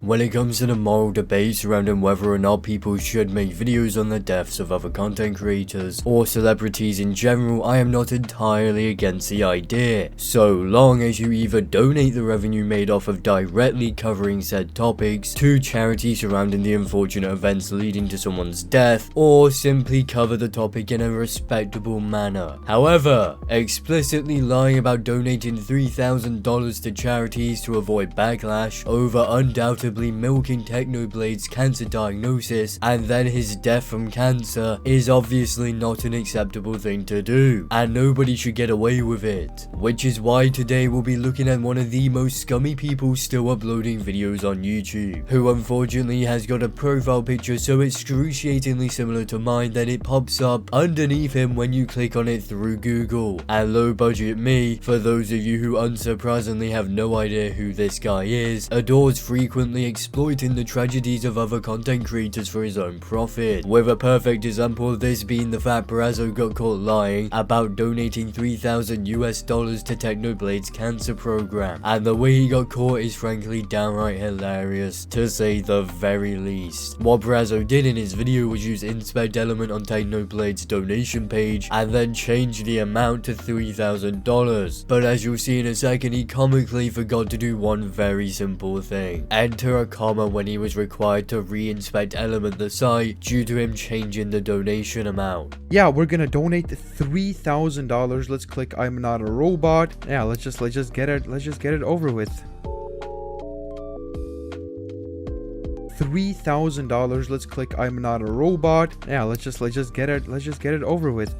When it comes to the moral debate surrounding whether or not people should make videos on the deaths of other content creators or celebrities in general, I am not entirely against the idea, so long as you either donate the revenue made off of directly covering said topics to charities surrounding the unfortunate events leading to someone's death, or simply cover the topic in a respectable manner. However, explicitly lying about donating $3,000 to charities to avoid backlash over undoubtedly milking Technoblade's cancer diagnosis and then his death from cancer is obviously not an acceptable thing to do, and nobody should get away with it. Which is why today we'll be looking at one of the most scummy people still uploading videos on YouTube, who unfortunately has got a profile picture so excruciatingly similar to mine that it pops up underneath him when you click on it through Google. And low budget me, for those of you who unsurprisingly have no idea who this guy is, adores frequently exploiting the tragedies of other content creators for his own profit, with a perfect example of this being the fact Braso got caught lying about donating $3,000 to Technoblade's cancer program, and the way he got caught is frankly downright hilarious, to say the very least. What Braso did in his video was use inspect element on Technoblade's donation page and then change the amount to $3,000, but as you'll see in a second, he comically forgot to do one very simple thing: enter a comma when he was required to re-inspect element the site due to him changing the donation amount. Yeah, we're gonna donate $3,000. Let's click I'm not a robot. Yeah, let's just get it over with. $3,000. Let's click I'm not a robot. Yeah, let's just get it over with.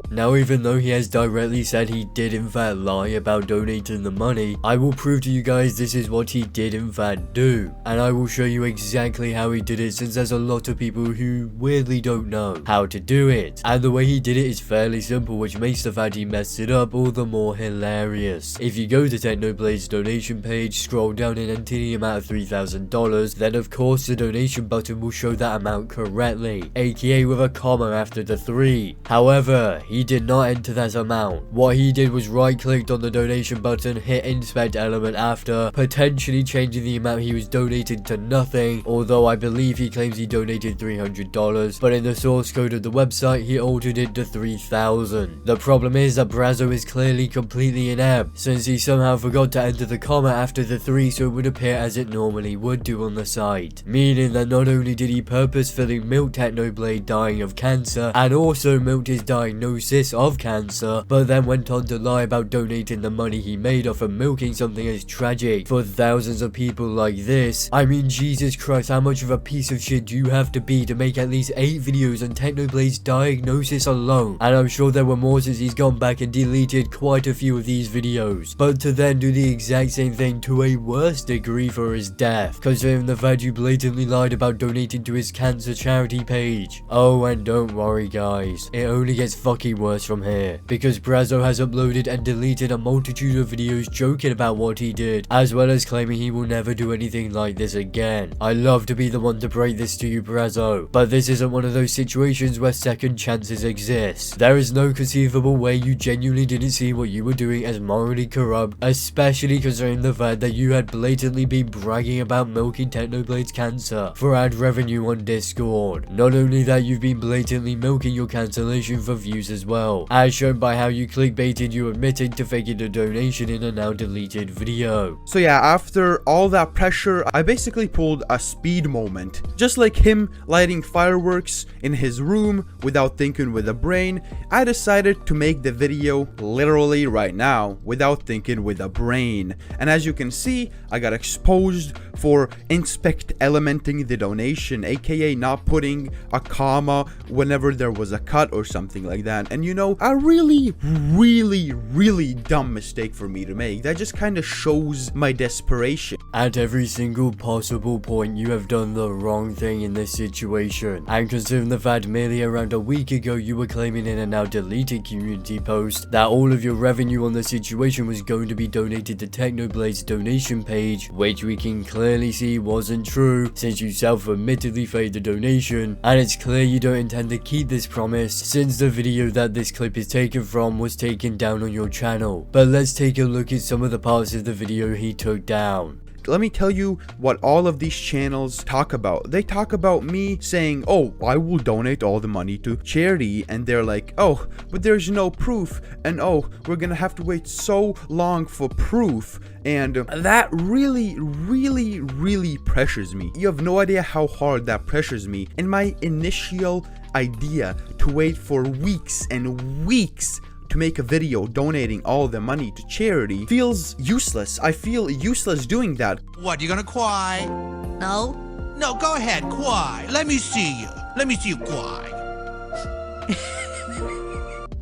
Now, even though he has directly said he did in fact lie about donating the money, I will prove to you guys this is what he did in fact do, and I will show you exactly how he did it, since there's a lot of people who weirdly don't know how to do it, and the way he did it is fairly simple, which makes the fact he messed it up all the more hilarious. If you go to Technoblade's donation page, scroll down and enter the amount of $3,000, then of course the donation button will show that amount correctly, aka with a comma after the 3. However, he did not enter that amount. What he did was right clicked on the donation button, hit inspect element after, potentially changing the amount he was donating to nothing, although I believe he claims he donated $300, but in the source code of the website he altered it to $3,000. The problem is that Braso is clearly completely inept, since he somehow forgot to enter the comma after the 3 so it would appear as it normally would do on the site, meaning that not only did he purposefully milk Technoblade dying of cancer and also milked his diagnosis of cancer, but then went on to lie about donating the money he made off of milking something as tragic for thousands of people like this. I mean, Jesus Christ, how much of a piece of shit do you have to be to make at least 8 videos on Technoblade's diagnosis alone? And I'm sure there were more, since he's gone back and deleted quite a few of these videos, but to then do the exact same thing to a worse degree for his death, considering the fact you blatantly lied about donating to his cancer charity page. Oh, and don't worry guys, it only gets fucking worse from here, because Braso has uploaded and deleted a multitude of videos joking about what he did, as well as claiming he will never do anything like this again. I love to be the one to break this to you, Braso, but this isn't one of those situations where second chances exist. There is no conceivable way you genuinely didn't see what you were doing as morally corrupt, especially considering the fact that you had blatantly been bragging about milking Technoblade's cancer for ad revenue on Discord. Not only that, you've been blatantly milking your cancellation for views as well, as shown by how you clickbaited you admitting to faking a donation in a now deleted video. So yeah, after all that pressure, I basically pulled a speed moment. Just like him lighting fireworks in his room without thinking with a brain, I decided to make the video literally right now without thinking with a brain. And as you can see, I got exposed for inspect elementing the donation, aka not putting a comma whenever there was a cut or something like that. And you know, a really dumb mistake for me to make. That just kind of shows my desperation. At every single possible point, you have done the wrong thing in this situation. And considering the fact merely around a week ago you were claiming in a now deleted community post that all of your revenue on the situation was going to be donated to Technoblade's donation page, which we can clearly see wasn't true since you self-admittedly faked the donation, and it's clear you don't intend to keep this promise since the video that that this clip is taken from was taken down on your channel, but let's take a look at some of the parts of the video he took down. Let me tell you what all of these channels talk about. They talk about me saying, oh, I will donate all the money to charity, and they're like, oh, but there's no proof, and oh, we're gonna have to wait so long for proof. And that really pressures me. You have no idea how hard that pressures me. And my initial idea to wait for weeks and weeks to make a video donating all the money to charity feels useless. I feel useless doing that. What, you gonna cry? No. No, go ahead, cry. Let me see you. Let me see you cry.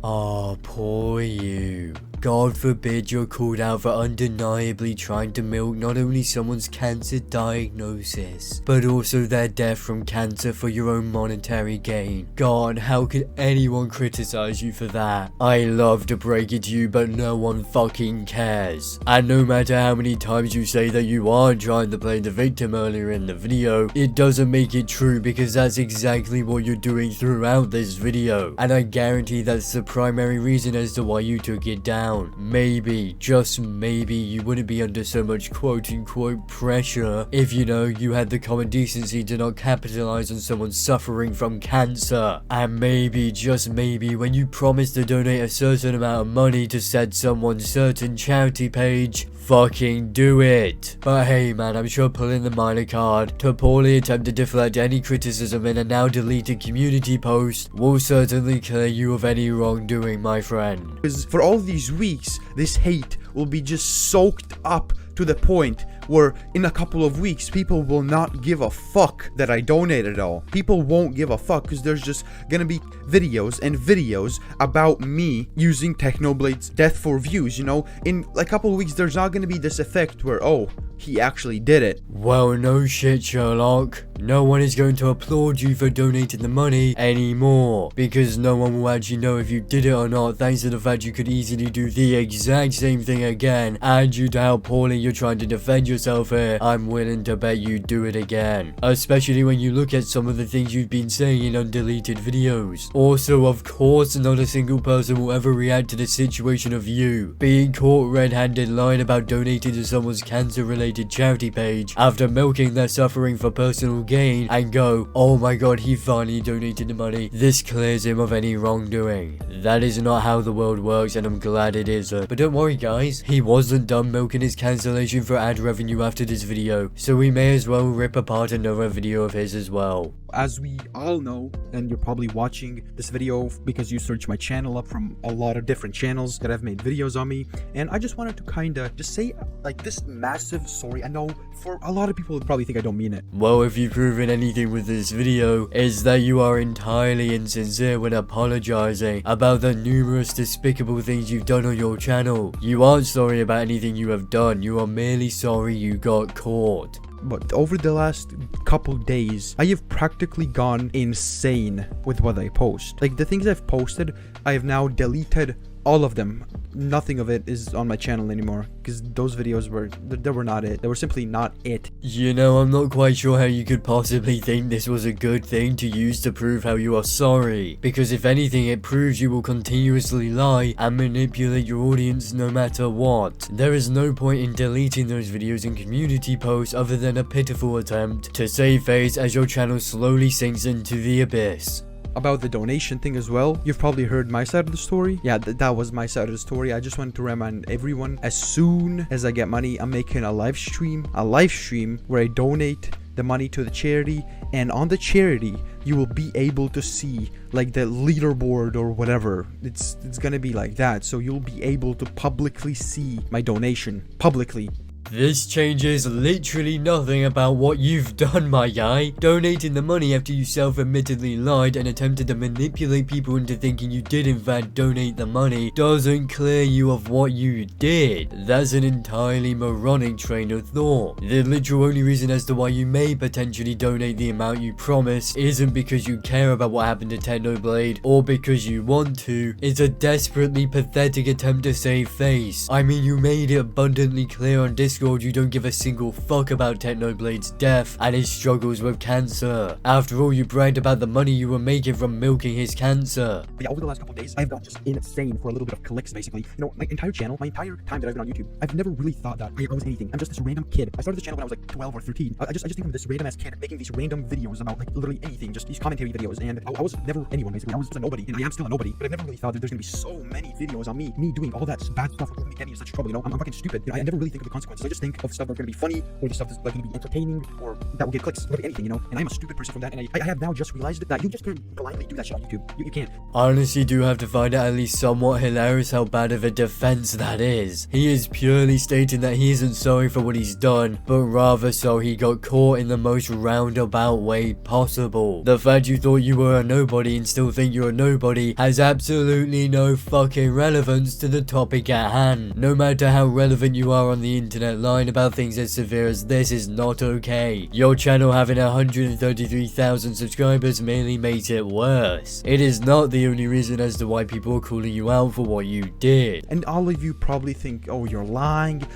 Oh, poor you. God forbid you're called out for undeniably trying to milk not only someone's cancer diagnosis, but also their death from cancer for your own monetary gain. God, how could anyone criticize you for that? I love to break it to you, but no one fucking cares. And no matter how many times you say that you are trying to play the victim earlier in the video, it doesn't make it true, because that's exactly what you're doing throughout this video. And I guarantee that's the primary reason as to why you took it down. Maybe, just maybe, you wouldn't be under so much quote-unquote pressure if, you know, you had the common decency to not capitalize on someone suffering from cancer. And maybe, just maybe, when you promise to donate a certain amount of money to said someone's certain charity page, fucking do it. But hey man, I'm sure pulling the minor card to poorly attempt to deflect any criticism in a now deleted community post will certainly clear you of any wrongdoing, my friend. Because for all these weeks, this hate will be just soaked up to the point where in a couple of weeks people will not give a fuck that I donated all. People won't give a fuck because there's just gonna be videos and videos about me using Technoblade's death for views, you know. In a couple of weeks there's not gonna be this effect where, oh, he actually did it. Well, no shit, Sherlock. No one is going to applaud you for donating the money anymore, because no one will actually know if you did it or not, thanks to the fact you could easily do the exact same thing again, and due to how poorly you're trying to defend yourself here, I'm willing to bet you do it again. Especially when you look at some of the things you've been saying in undeleted videos. Also, of course, not a single person will ever react to the situation of you being caught red-handed lying about donating to someone's cancer-related charity page after milking their suffering for personal gain and go, oh my god, he finally donated the money, this clears him of any wrongdoing. That is not how the world works, and I'm glad it isn't. But don't worry guys, he wasn't done milking his cancellation for ad revenue after this video, so we may as well rip apart another video of his as well. As we all know, and you're probably watching this video because you searched my channel up from a lot of different channels that have made videos on me, and I just wanted to kinda just say like this massive sorry. I know for a lot of people would probably think I don't mean it. Well, if you've proven anything with this video, is that you are entirely insincere when apologizing about the numerous despicable things you've done on your channel. You aren't sorry about anything you have done, you are merely sorry you got caught. But over the last couple days, I have practically gone insane with what I post. Like the things I've posted, I have now deleted all of them. Nothing of it is on my channel anymore because those videos were not it. They were simply not it. You know, I'm not quite sure how you could possibly think this was a good thing to use to prove how you are sorry, because if anything, it proves you will continuously lie and manipulate your audience no matter what. There is no point in deleting those videos and community posts other than a pitiful attempt to save face as your channel slowly sinks into the abyss. About the donation thing as well, you've probably heard my side of the story. Yeah, that was my side of the story. I just wanted to remind everyone, as soon as I get money, I'm making a live stream where I donate the money to the charity, and on the charity you will be able to see like the leaderboard or whatever. It's gonna be like that, so you'll be able to publicly see my donation publicly. This changes literally nothing about what you've done, my guy. Donating the money after you self-admittedly lied and attempted to manipulate people into thinking you did in fact donate the money doesn't clear you of what you did. That's an entirely moronic train of thought. The literal only reason as to why you may potentially donate the amount you promised isn't because you care about what happened to Technoblade or because you want to. It's a desperately pathetic attempt to save face. I mean, you made it abundantly clear on Discord Discord, you don't give a single fuck about Technoblade's death and his struggles with cancer. After all, you bragged about the money you were making from milking his cancer. But yeah, over the last couple of days, I've gone just insane for a little bit of clicks, basically. You know, my entire channel, my entire time that I've been on YouTube, I've never really thought that I was anything. I'm just this random kid. I started this channel when I was like 12 or 13. I just think I'm this random ass kid making these random videos about like literally anything, just these commentary videos, and I was never anyone, basically. I was just a nobody, and I am still a nobody, but I've never really thought that there's gonna be so many videos on me doing all that bad stuff that me getting in such trouble, you know? I'm fucking stupid. You know, I never really think of the consequences. I just think of stuff that's gonna be funny, or the stuff that's like gonna be entertaining, or that will get clicks, literally anything, you know? And I'm a stupid person from that, and I have now just realized that you just can't blindly do that shit on YouTube. You can't. I honestly do have to find it at least somewhat hilarious how bad of a defense that is. He is purely stating that he isn't sorry for what he's done, but rather so he got caught in the most roundabout way possible. The fact you thought you were a nobody and still think you're a nobody has absolutely no fucking relevance to the topic at hand. No matter how relevant you are on the internet, lying about things as severe as this is not okay. Your channel having 133,000 subscribers merely makes it worse. It is not the only reason as to why people are calling you out for what you did. And all of you probably think, oh, you're lying,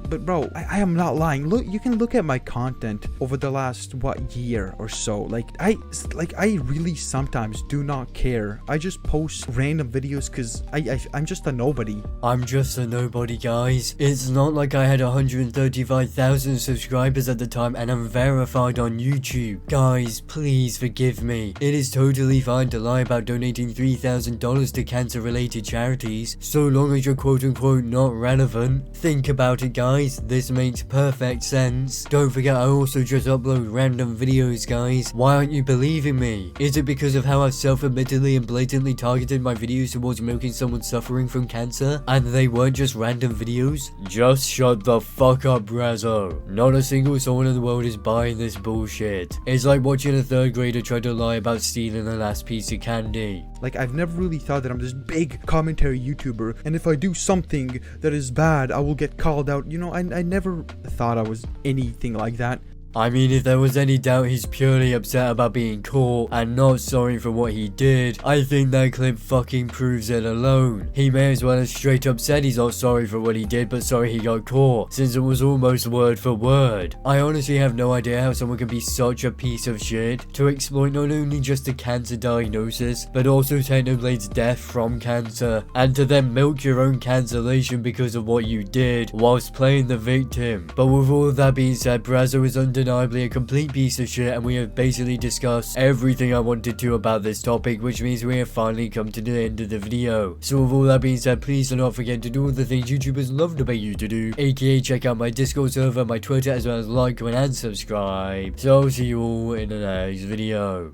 but bro, I am not lying. Look, you can look at my content over the last, what, year or so. Like I really sometimes do not care. I just post random videos because I'm just a nobody. I'm just a nobody, guys. It's not like I had 135,000 subscribers at the time and I'm verified on YouTube. Guys, please forgive me. It is totally fine to lie about donating $3,000 to cancer-related charities, so long as you're quote-unquote not relevant. Think about it, guys. This makes perfect sense. Don't forget, I also just upload random videos, guys. Why aren't you believing me? Is it because of how I've self-admittedly and blatantly targeted my videos towards milking someone suffering from cancer, and they weren't just random videos? Just shut the fuck up, Braso. Not a single soul in the world is buying this bullshit. It's like watching a third grader try to lie about stealing the last piece of candy. Like, I've never really thought that I'm this big commentary YouTuber, and if I do something that is bad, I will get called out. You know, I never thought I was anything like that. I mean, if there was any doubt he's purely upset about being caught and not sorry for what he did, I think that clip fucking proves it alone. He may as well have straight up said he's not sorry for what he did, but sorry he got caught, since it was almost word for word. I honestly have no idea how someone can be such a piece of shit to exploit not only just a cancer diagnosis, but also Technoblade's death from cancer, and to then milk your own cancellation because of what you did, whilst playing the victim. But with all of that being said, Braso is undeniably a complete piece of shit, and we have basically discussed everything I wanted to about this topic, which means we have finally come to the end of the video. So with all that being said, please do not forget to do all the things YouTubers love to pay you to do, aka check out my Discord server, my Twitter, as well as like, comment, and subscribe. So I'll see you all in the next video.